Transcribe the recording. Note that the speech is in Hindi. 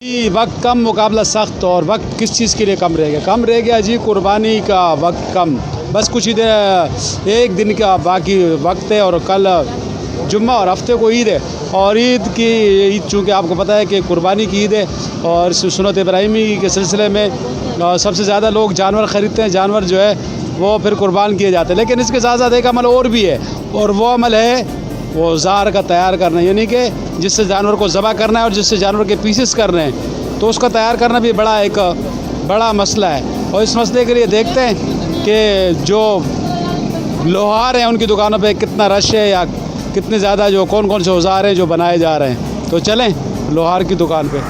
जी वक्त कम मुकाबला सख्त। और वक्त किस चीज़ के लिए कम रह गया? कम रह गया जी कुर्बानी का वक्त कम। बस कुछ ही देर एक दिन का बाकी वक्त है और कल जुम्मा और हफ्ते को ईद है। और ईद चूँकि आपको पता है कि कुर्बानी की ईद है और सुन्नत इब्राहिमी के सिलसिले में सबसे ज़्यादा लोग जानवर ख़रीदते हैं। जानवर जो है वो फिर कुर्बान किए जाते हैं। लेकिन इसके साथ साथ एक अमल और भी है और वो अमल है वो ज़ार का तैयार करना, यानी कि जिससे जानवर को ज़बह करना है और जिससे जानवर के पीसेस करने हैं, तो उसका तैयार करना भी एक बड़ा मसला है। और इस मसले के लिए देखते हैं कि जो लोहार हैं उनकी दुकानों पे कितना रश है या कितने ज़्यादा जो कौन कौन से औज़ार हैं जो बनाए जा रहे हैं। तो चलें लोहार की दुकान पे।